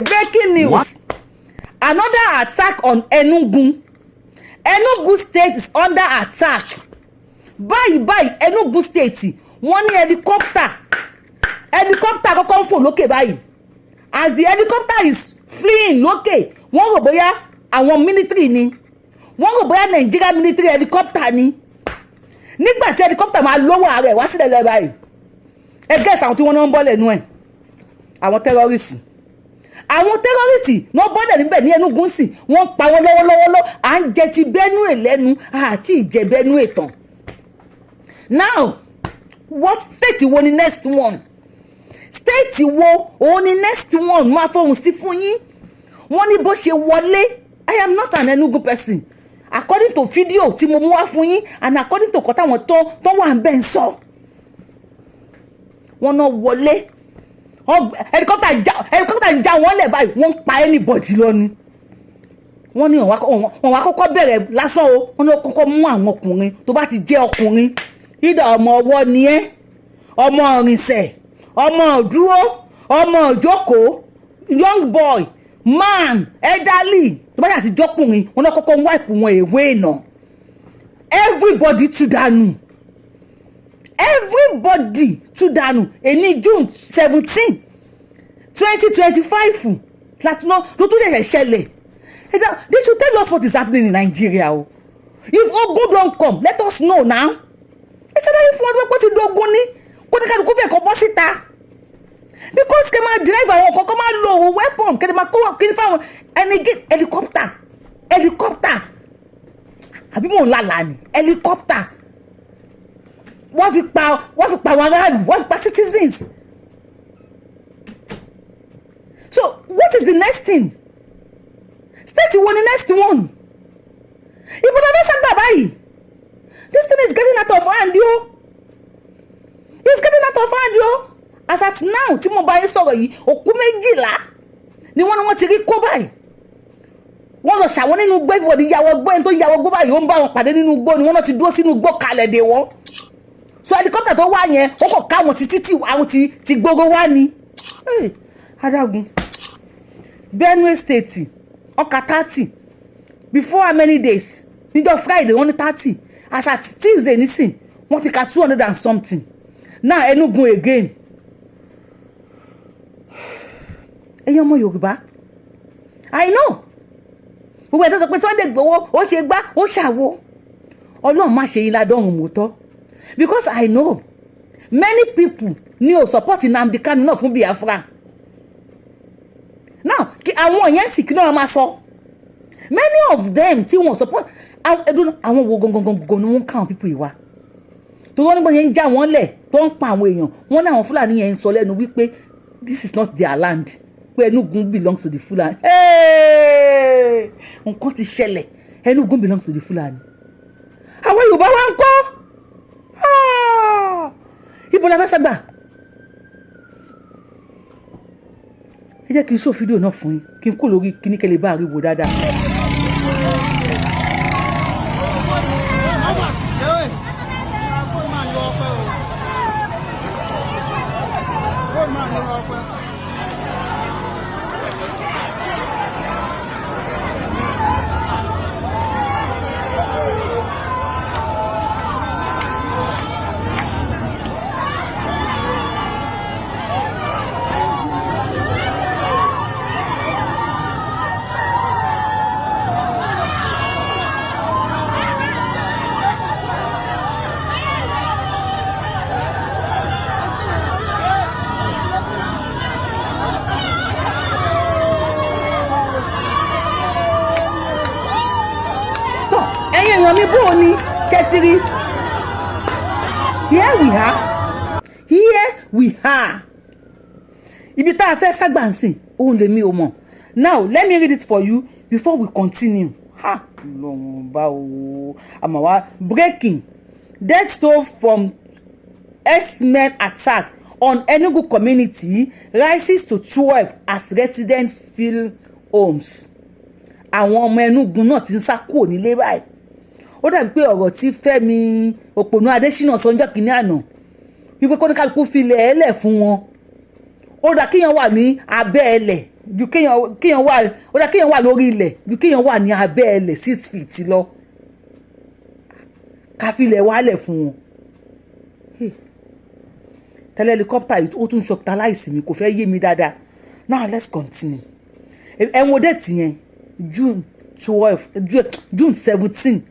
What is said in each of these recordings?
Breaking news. What? Another attack on Enugu. Enugu state is under attack. Bye Enugu state. One helicopter go come from lókè báyìí. As the helicopter is fleeing lókè, wọ́n rò bóyá àwọn military ni. Wọ́n rò bóyá Nigeria military helicopter ni. Nígbà tí helicopter máa lọ́wọ́ ààrẹ wá sílẹ̀ lẹ́ báyìí. Ẹ guess àwọn tí wọ́n náà ń bọ́ lẹ́nu ẹ̀. Àwọn terrorists. Àwọn terrorists no bọ́dẹ̀ níbẹ̀ ní Enugu sí. Wọ́n pa wọ́n lọ́wọ́lọ́wọ́. À ń jẹ ti Benue lẹ́nu àti ìjẹ Benue tán. Now, what state wo ni next one? State wo òun ni next one máa fohùn sí fún yín. Wọ́n ní bó ṣe wọlé. I am not an Enugu person. According to video tí mo mú wá fún yín and according to kọ́tà wọn tó wà ń bẹ̀ ń sọ. Wọ́n náà wọlé. Helicopter ń já wọ́n lẹ̀ báyìí. Wọ́n pa anybody lọ ni. Wọ́n ní wọ́n wá kọ́kọ́ bẹ̀rẹ̀ lásán o. Wọ́n ní kọ́kọ́ mú àwọn ọkùnrin tó bá ti jẹ́ ọkùnrin. Ìdá ọmọ ọwọ́ ni ẹ́, ọmọ ìrìnsẹ̀, ọmọ ìdúró, ọmọ ìjókòó, young boy, man, elderly, tó bá yà ti jọ́kùnrin, wọn náà kọ́kọ́ wipe wọn away náà. Everybody tú dànù. Everybody tú dànù. Èní June 17, 2025 láti náà ló tún lè ṣẹlẹ̀. They should tell us what is happening in Nigeria o. If ogun don come, let us know now. Ìṣẹ̀lẹ̀ fún wọn tó ti dogun ní kó ní kálukú fẹ́ kó bọ́ síta because kẹ́ máa drive àwọn kọ̀ọ̀kan máa lo weapon kẹ́ máa kó kí ní fáwọn helicopter àbí mò ń lálàá ni helicopter wọ́n fi pa àwọn aráàlú wọ́n fi pa citizens. So what is the next thing? State wo ni next one? Ibo na fẹ́ sàgbà báyìí. This thing is getting out of hand, yo. It's getting out of hand, yo. As at now, tí mo bá yín sọ̀rọ̀ yìí, òkú méjìlá ni wọ́n ti rí kó báyìí. Wọ́n lọ ṣàwọn nínú gbé ìwọ̀dí yàwó gbé ẹni tó yàwó gbó báyìí ó ń bá wọn pàdé nínú gbó ni wọ́n náà ti dúró sínú gbó kalẹ̀ dè wọ́n. So helicopter tó wá yẹn, ó kọ̀ káwọn títí àwọn ti gbogbo wá ni. Adágún. Benue State, ọkà 30. Before how many days? Níjọ́ Friday, wọ́n ní 30. As at Tuesday nísìn wọ́n ti ka 200 and something. Now Enugu again. Ẹ̀yin ọmọ Yorùbá, I know. Gbogbo ẹ̀ tó sọ pé Sunday Igboho ó ṣe gbá ó ṣàwo. Ọlọ́run má ṣe yín ládọ́run mọ́tọ́. Because I know many people ní o support NNAMDI KANU náà fún Biafra. Now kí àwọn yẹn sì kí náà máa sọ. Many of them tí wọ́n support àwọn wo gongongongon ni wọ́n káwọn people ìwà tó wọ́n nígbà yẹn ń já wọ́n lẹ̀ tó ń pa àwọn èèyàn wọ́n ní àwọn Fúlàní yẹn ń sọ lẹ́nu wípé this is not their land pé Enugu belongs to the Fulani. Nǹkan ti ṣẹlẹ̀ Enugu belongs to the Fulani. Àwọn Yorùbá wa ń kọ́ ibo la fẹ́ sàgbà. Ẹ jẹ́ kí n ṣó fídíò náà fún yín kí n kó lórí kíní kẹ́lẹ́ bá àríwò dáadáa. Mi bó ni chetiri. Here we are. Ibi tá fẹ́ sagba nsin ohun lè mi o mọ̀. Now let me read it for you before we continue. Long ba o. Amawa breaking. Death toll from X-Men attack on Enugu community rises to 12 as residents feel homes. Àwọn ọmọ Enugu náà ti ń sá kúrò nílé báyìí. Ó dàbí pé ọ̀rọ̀ tí Fẹ́mi Òpònú Adésínà sọ́njọ́ kìíní àná wípé kó ní kálukú fi ilẹ̀ ẹlẹ̀ fún wọn ó dá kéèyàn wà ní abẹ́ ẹlẹ̀ ju kéèyàn wà ó dá kéèyàn wà lórí ilẹ̀ ju kéèyàn wà ní abẹ́ ẹlẹ̀ 6 feet lọ ká fi ilẹ̀ wálẹ̀ fún wọn. Tẹ́lẹ̀ helicopter yìí ó tún shocktalize mi kò fẹ́ yé mi dáadáa. Now let's continue. Ẹ̀wọ̀n date yẹn June 17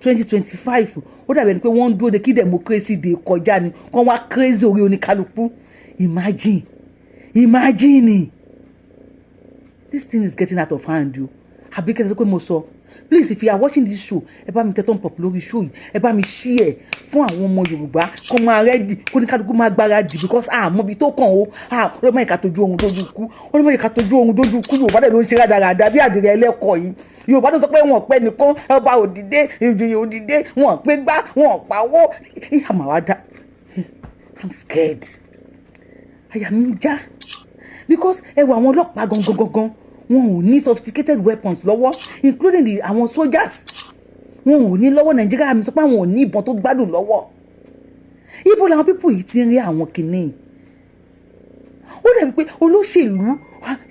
2025 ó dàbí ẹni pé wọ́n ń dúró de kí democracy day kọjá ni kán wá crazy orí oníkálukú. Imagine this thing is getting out of hand o. Àbí kí ẹ sọ pé mo sọ. Please, if you are watching this show, ẹ bá mi tẹ thumb up lórí show yìí, ẹ bá mi share fún àwọn ọmọ Yorùbá kó máa ready kó ní kálukú máa gbáradì because mọ ibi tó kàn ó ọlọ́mọ ìka tójú ohun dójú kú ọlọ́mọ ìka tójú ohun dójú kú Yorùbá dẹ̀ ló ń ṣe rádaràda bí àdìrẹ ẹlẹ́kọ̀ọ́ yìí. Yorùbá tó sọ pé wọn pẹ́ nìkan ọba òdìdé ìjòyè òdìdé wọn pé gbá wọn pawó àmàwádà. I'm scared. Àyà mi ń já because ẹ wo àwọn ọlọ́pàá gangan wọn ò ní sophisticated weapons lọ́wọ́ including àwọn soldiers wọn ò ní lọ́wọ́. Nàìjíríà mi sọ pé àwọn ò ní ìbọn tó gbádùn lọ́wọ́. Ibo làwọn pípò yìí ti ń rí àwọn kìnnìún. Ó dẹ̀ pé olóṣèlú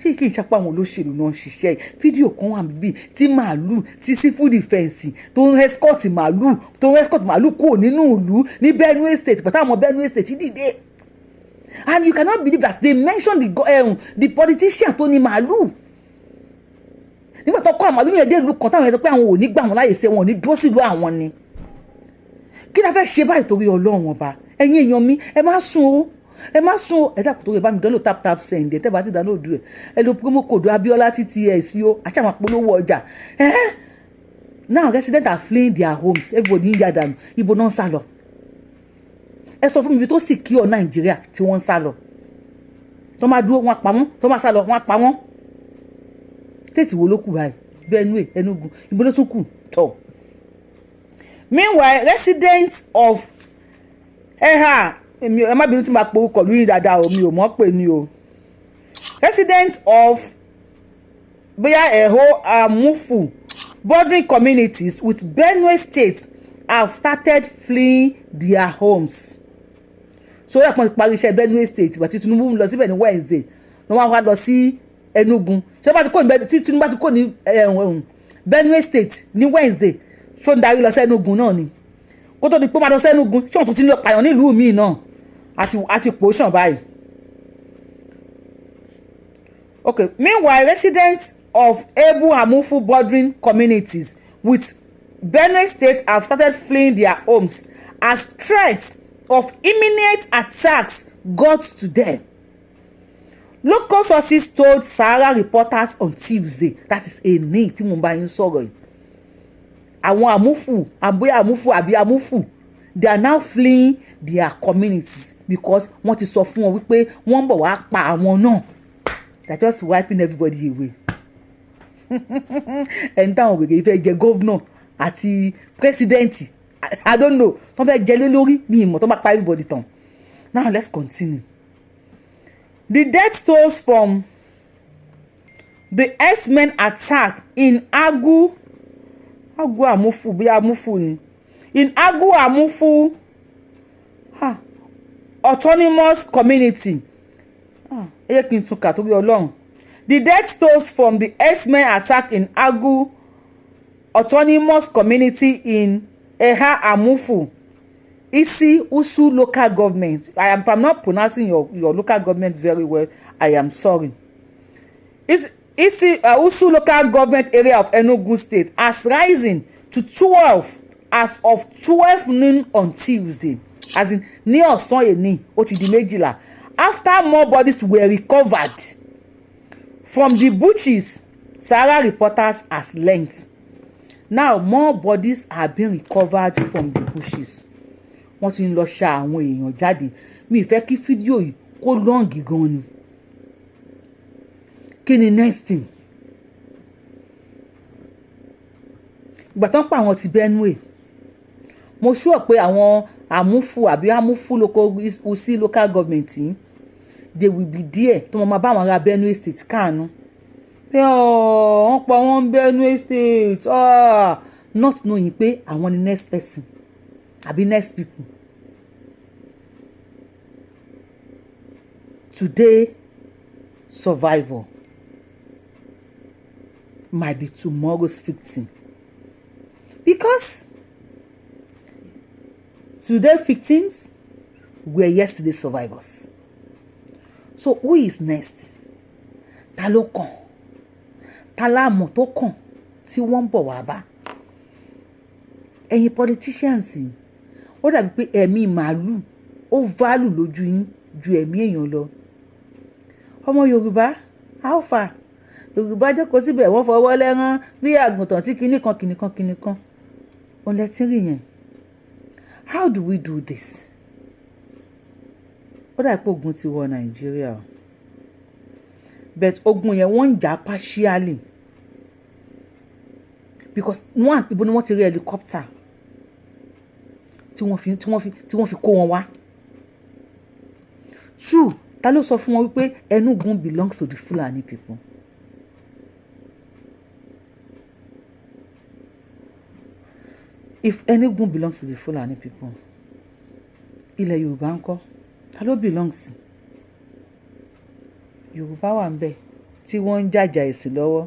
ṣé kí n ṣapá àwọn olóṣèlú náà ṣiṣẹ́ fídíò kan wà bíbí tí màálù tí civil defence tó ń escort màálù kúrò nínú ìlú ní Benue State pàtàkì àwọn Benue State dìde. And you cannot believe that they mentioned the politician tó ní màálù. Nígbà tó kọ́ àmàlú yẹn dé ìlú kan táwọn yẹn sọ pé àwọn ò ní gbà wọn láyè ṣe wọn ò ní dúró sílùú àwọn ni. Kí la fẹ́ ṣe báyìí torí Ọlọ́run ọba ẹ̀yin èèyàn mi ẹ má sùn o ẹ dàpọ̀ tó yẹ bá mi dánlò tap send ẹ̀ tẹ́ bá ti dánlò dùn ẹ lo promo code Abiola TTS o àti àwọn polówó ọjà. Now residents are fleeing their homes everybody ń yàdà nù ibo náà ń sá lọ. Ẹ sọ fún mi ibi tó secure Nàìjíríà tí wọ́n ń sá lọ. Tó máa dúró wọn pa wọ́n tó máa sá lọ wọn pa wọ́n. State wo ló kù báyìí Benue Enugu ibo ló tún kù tọ. Meanwhile residents of ẹ má bínú tí máa po orúkọ lóyún dáadáa o mi ò mọ̀ pé ni o. Residents of bóyá Amufu bordering communities with Benue State have started fleeing their homes. So ẹ pọn ti parí iṣẹ́ Benue State ìgbà tí Tinubu lọ síbẹ̀ ní Wednesday ni wọ́n wá lọ sí Enugu. Ṣé bá ti kó ní Tinubu bá ti kó ní Benue State ní Wednesday ṣó ń darí lọ sí Enugu náà ni kó tó di pé máa lọ sí Enugu ṣé wọ́n tún ti ní pààyàn nílùú míì náà àti pòṣàn báyìí. Okay, meanwhile residents of Ebu Amufu bordering communities with Benue State have started fleeing their homes as threats of imminent attacks got to them. Local sources told Sahara reporters on Tuesday, that is a ní tí mo bá yín sọ̀rọ̀ yìí. Àwọn Amufu, àbí Amufu, they are now fleeing their communities because wọ́n ti sọ fún wọn wípé wọ́n ń bọ̀ wá pa àwọn náà. They are just wiping everybody away. Ẹni táwọn wèrè fẹ́ jẹ governor àti president, I don't know, wọ́n fẹ́ jẹ lé lórí mi ìmọ̀ tó bá pa everybody tán. Now let's continue. The death tolls from the X-Men attack in Agu Amufu, bí Amufu ni. In Agu Amufu autonomous community. Ẹ kí n tún kà torí Ọlọ́run. The death tolls from the X-Men attack in Agu autonomous community in Eha Amufu, Isi Usu local government. If I'm not pronouncing your local government very well, I am sorry. Isi Usu local government area of Enugu State has risen to 12 as of 12 noon on Tuesday. As in ní ọ̀sán èní ó ti di méjìlá. After more bodies were recovered from the bushes, Sahara reporters has learned. Now more bodies are being recovered from the bushes. Wọ́n ti ń lọ ṣa àwọn èèyàn jáde. Mi fẹ́ kí fídíò yìí kó lọ́ǹgì gan ni. Kí ni next thing? Ìgbà tán pa àwọn ti Benue. Mo sure pé àwọn Amufu àbí Amufu local government yìí, they will be there tó máa bá àwọn ará Benue State KANU. Wọ́n pa wọ́n Benue State. Not knowing pé àwọn ni next person àbí next people. Today survivor might be tomorrow's victim. Because today's victims were yesterday's survivors. So who is next? Ta ló kàn? Ta la mọ̀ tó kàn tí wọ́n ń bọ̀ wá bá? Ẹ̀yin politicians yìí, ó dàbí pé ẹ̀mí màálù ó value lójú yín ju ẹ̀mí èèyàn lọ. Ọmọ Yorùbá, how far? Yorùbá jókòó síbẹ̀ wọ́n fọwọ́ lẹ́rán bí àgùntàn sí kinní kan. Òun lẹ ti rí yẹn. How do we do this? Ó dàbí pé ogun ti wọ Nàìjíríà o. But ogun yẹn wọ́n ń jà partially. Because one, ibo ni wọ́n ti rí helicopter tí wọ́n fi kó wọn wá. Two, ta ló sọ fún wọn wípé Enugu belongs to the Fulani people? If Enugu belongs to the Fulani people, ilẹ̀ Yorùbá ńkọ́? Ta ló belongs? Yorùbá wà ń bẹ̀ tí wọ́n ń jàjà ẹ̀sìn lọ́wọ́.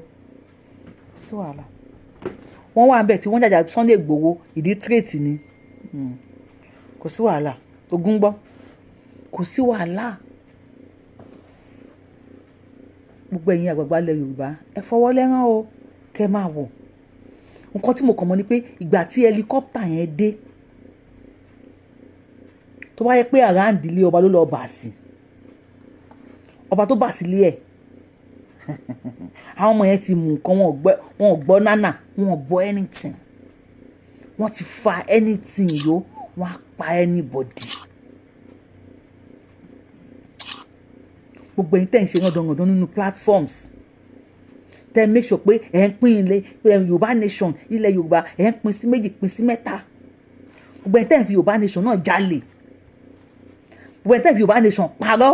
Sí wàhálà. Wọ́n wà ń bẹ̀ tí wọ́n ń jàjà Sunday Igboho ìdí tírètì ni. Kò sí wàhálà. Ogun gbọ́. Kò sí wàhálà. Gbogbo ẹ̀yin àgbààgbà ilẹ̀ Yorùbá ẹ fọwọ́ lẹ́rán o kẹ́ máa wò. Nǹkan tí mo kàn mọ̀ ni pé ìgbà tí helicopter yẹn dé tó bá yẹ pé àráǹdì ilé ọba ló lọ bà sí, ọba tó bà sílé ẹ̀ àwọn ọmọ yẹn ti mú nǹkan, wọn ò gbọ́ nánà, wọn ò gbọ́ anything, wọ́n ti fa anything yó, wọ́n á pa anybody. Gbogbo ẹ̀yin tẹ́ ń ṣe ràndọ̀ràndọ̀ nínú platforms tẹ́ make sure pé ẹ̀ ń pín ilẹ̀ Yorùbá nation, ilẹ̀ Yorùbá ẹ̀ ń pín sí méjì, pín sí mẹ́ta. Gbogbo ẹ̀yin tẹ́ ń fi Yorùbá nation náà jalè. Gbogbo ẹ̀yin tẹ́ ń fi Yorùbá nation parọ́.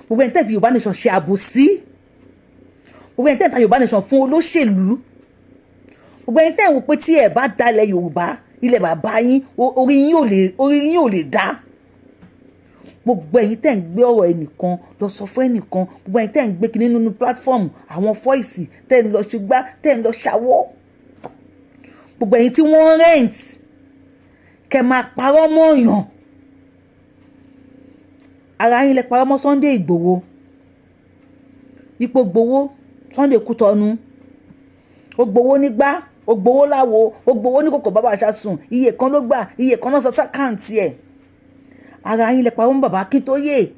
Gbogbo ẹ̀yin tẹ́ ń fi Yorùbá nation ṣe àbòsí. Gbogbo ẹ̀yin tẹ́ ń ta Yorùbá nation fún olóṣèlú. Gbogbo ẹ̀yin tẹ́ ń wò pé tí ẹ̀ bá dalẹ̀ Yorùbá, ilẹ̀ bàbá yín, orí yín ò lè dá. Gbogbo ẹ̀yin tẹ́ ń gbé ọ̀rọ̀ ẹnìkan lọ sọ fún ẹnìkan, gbogbo ẹ̀yin tẹ́ ń gbé kinní nínú platform àwọn voice tẹ́ ń lọ ṣùgbá, tẹ́ ń lọ ṣàwọ́. Gbogbo ẹ̀yin tí wọ́n rent kẹ́ máa parọ́ mọ́ èèyàn. Ara yín lẹ parọ́ mọ́ Sunday Igboho. Ipò gbowó Sunday Kútọ́nù. Ó gbowó nígbà, ó gbowó láwo, ó gbowó ní kòkò bàbá aṣáṣùn, iye kan ló gbà, iye kan náà sọ sákàǹtì ẹ̀. Ara yín lẹ parọ́ mọ́ bàbá Akíntóyè.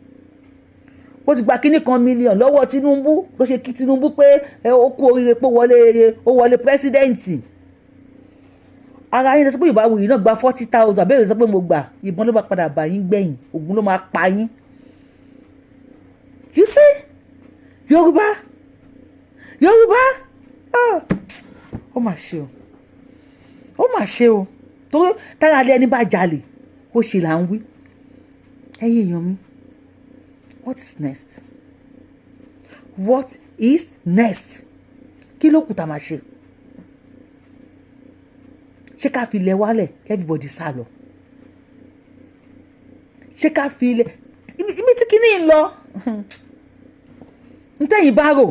Ó ti gba kíní kan mílíọ̀n lọ́wọ́ Tinubu ló ṣe kí Tinubu pé ó kú oríire pé ó wọlé pírẹsidẹ́ǹtì. Ara yín lẹ sọ pé Yorùbáwùyí náà gba 40,000 bẹ́ẹ̀ lè sọ pé mo gbà, ìbọn ló bá padà bá yín gbẹ̀yìn, ògùn ló máa pa yín. You see? Yorùbá, ó mà ṣe o, torí tára lé ẹni bá jalè ó ṣe là ń wí. Ẹ̀yin èèyàn mi, what is next? What is next? Kí ló kù tá máa ṣe? Ṣé ká fi ilẹ̀ wálẹ̀ everybody sá lọ? Ṣé ká fi ilẹ̀ ibi tí kíní ń lọ? Ntẹ́yìn bá rò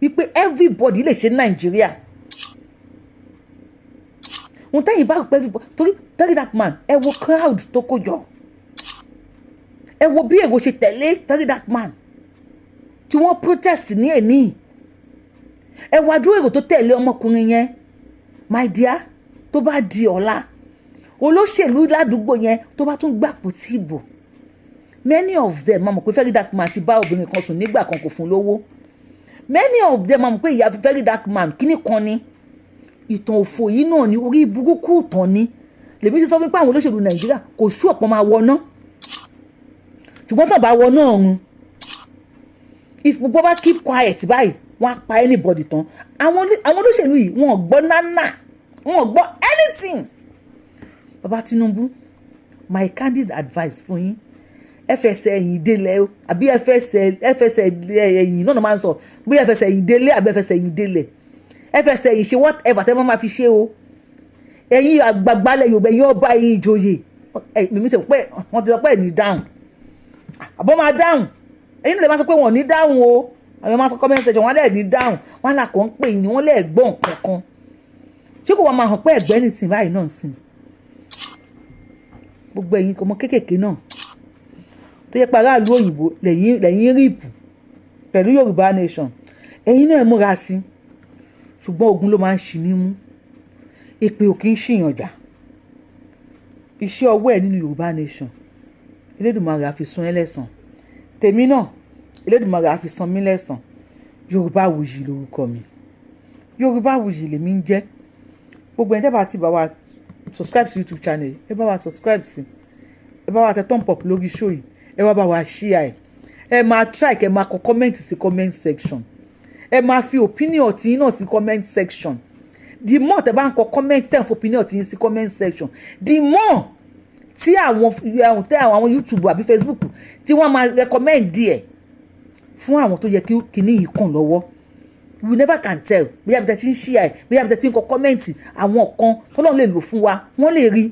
wípé everybody lè ṣe Nàìjíríà. Ntẹ́yìn bá rò pé everybody, torí very dark man, ẹ wo crowd tó kó jọ. Ẹ wo bí èrò ṣe tẹ̀lé very dark man tí wọ́n protest ní èní. Ẹ wo àdúrà èrò tó tẹ̀lé ọmọkùnrin yẹn. My dear, tó bá di ọ̀la olóṣèlú ládùúgbò yẹn tó bá tún gbàpò tí ìbò, many of them máa mọ̀ pé very dark man ti bá obìnrin kan sùn nígbà kan kò fún lówó. Many of them máa mọ̀ pé ìyá very dark man kíní kan ni. Ìtàn òfò yìí náà ni, orí burúkú ìtàn ni. Lèmi ti sọ fún pé àwọn olóṣèlú Nàìjíríà kò sú ọ̀pọ̀ máa wọná. Ṣùgbọ́n tó bá wọná ọ̀run, if gbogbo bá keep quiet báyìí, wọ́n á pa anybody tán. Àwọn olóṣèlú yìí wọ́n ò gbọ́ nánà, wọ́n ò gbọ́ anything. Bàbá Tinubu, my candid advice fún yín, ẹ fẹsẹ̀ ẹ̀yìn délẹ̀ o, àbí ẹ fẹsẹ̀ ẹ̀yìn náà máa ń sọ, bí ẹ fẹsẹ̀ ẹ̀yìn délẹ̀ àbí ẹ fẹsẹ̀ ẹ̀yìn délẹ̀, ẹ fẹsẹ̀ ẹ̀yìn ṣe whatever tẹ́ máa fi ṣe o. Ẹ̀yin àgbààgbà ilẹ̀ Yorùbá, ẹ̀yin ọba, ẹ̀yin ìjòyè, mímí sọ pé wọ́n ti sọ pé ẹ̀yin dáhùn, àbọ̀ máa dáhùn. ẹ̀yin lè máa sọ pé wọn ò ní dáhùn o àwọn máa sọ comment section wọn lè ní dáhùn wọn là kàn ń pè ní wọn lè gbọ́ nǹkan kan ṣé kò wọ́n máa hàn pé ẹ̀gbẹ́ ní tìǹ báyìí náà sìn gbogbo ẹ̀yin ọmọ kéékèèké náà tó yẹ pé aráàlú òyìnbó lẹ́yìn rìpù pẹ̀lú Yorùbá nation ẹ̀yin náà múra sí ṣùgbọ́n ogun ló máa ń ṣì ní mú èpè ò kì í ṣìyànjà iṣẹ́ ọwọ́ ẹ̀ nínú Yorùbá nation Elédùmarè á fi san ẹ́ lẹ́san tèmi náà Elédùmarè á fi san mí lẹ́san Yorùbáwùyí lórúkọ mi Yorùbáwùyí lèmi ń jẹ́ gbogbo ẹni tẹ́ bá ti bá wa subscribe sí YouTube channel ẹ bá wa subscribe sí ẹ bá wa tẹ thumb up lórí show yìí ẹ wá bá wa share ẹ máa try kẹ máa kọ comment sí comment section ẹ máa fi opinion tí yín náà sí comment section the more tẹ́ bá ń kọ comment tẹ́ ń fi opinion tí yín sí comment section the more tí àwọn YouTube àbí Facebook tí wọ́n máa recommend díẹ̀ fún àwọn tó yẹ kí kíní yìí kàn lọ́wọ́ we never can tell bí àbí tẹ́ ti ń share bí àbí tẹ́ ti ń kọ comment àwọn kan tọ́lọ́run lè lò fún wa wọ́n lè rí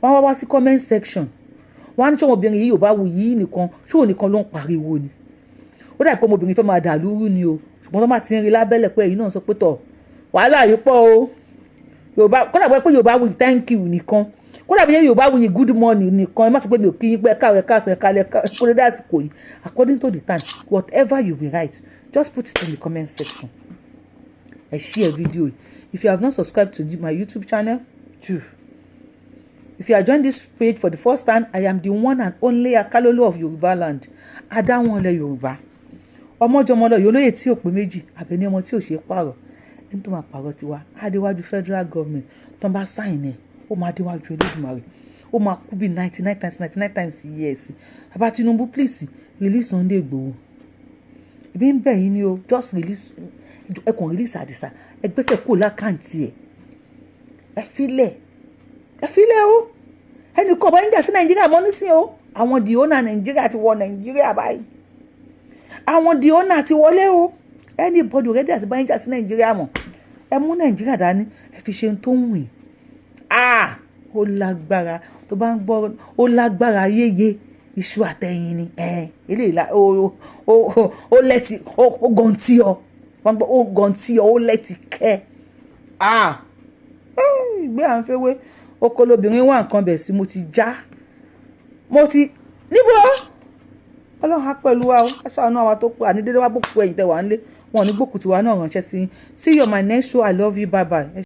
wọ́n wá sí comment section wọ́n á ní ṣọ́mọbìnrin yìí Yorùbáwùyí nìkan ṣóò nìkan ló ń pariwo ni ó dà pé ọmọbìnrin tó máa dà lúrú ni o ṣùgbọ́n tó máa ti ń rí lábẹ́lẹ̀ pé èyí náà sọ pé tọ̀ wàhálà yìí pọ̀ o Yorùbá kódà pé Yorùbáwùyí thank you nìkan kódà bí Yorùbáwùyí good morning nìkan ẹ má sọ pé mi ò kí yín pé káwé káàsán kalẹ̀ kó lè dásìkò yìí according to the time whatever you will write just put it in the comment section ẹ share video if you have not subscribed to my YouTube channel do. If you are joining this page for the first time, I am the one and only Akalolo of Yoruba land. Adáwọnlẹ̀ Yorùbá. Ọmọjọmọlọ yolóyè tí ò pé méjì, àbẹ̀ní ọmọ tí ò ṣe pààrọ̀. Ẹni tó máa pààrọ̀ tiwa, adéwájú federal government. Tó ń bá sáìn ẹ̀, ó máa déwájú Elédùmarè. Ó máa kú bí 99 times yes. Bàbá Tinubu please release Sunday Igboho. Ibi ń bẹ̀ yín ni o, just release ẹ kàn release Àdìsá. Ẹ gbẹ́sẹ̀ kúrò lákàntì ẹ̀. Ẹ filẹ̀ o ẹnì kan bá ń jà sí Nàìjíríà mọ́ nísìn o àwọn the owner Nàìjíríà ti wọ Nàìjíríà báyìí àwọn the owner ti wọlé o anybody ready àti bá ń jà sí Nàìjíríà mọ́ ẹ mú Nàìjíríà dání ẹ fi ṣe tó ń wìn ó lágbára tó bá ń gbọ́ ó lágbára yéye iṣu àtẹ̀yìn ni eléyìí ó lẹ́tì ó gọ̀ǹtì ọ ó gọ̀ǹtì ọ ó lẹ́tì kẹ́ ìgbé à ń fẹ́ wé oko lobìnrin wà nǹkan bẹ̀ sí mo ti níbo Ọlọ́run á pẹ̀lú wa o aṣáánú àwa tó pé ànídéédé wá bókù ẹ̀yìn tẹ̀ wá ń lé wọn ò ní gbòkù tiwa náà ránṣẹ́ sí see you on my next show I love you bye bye.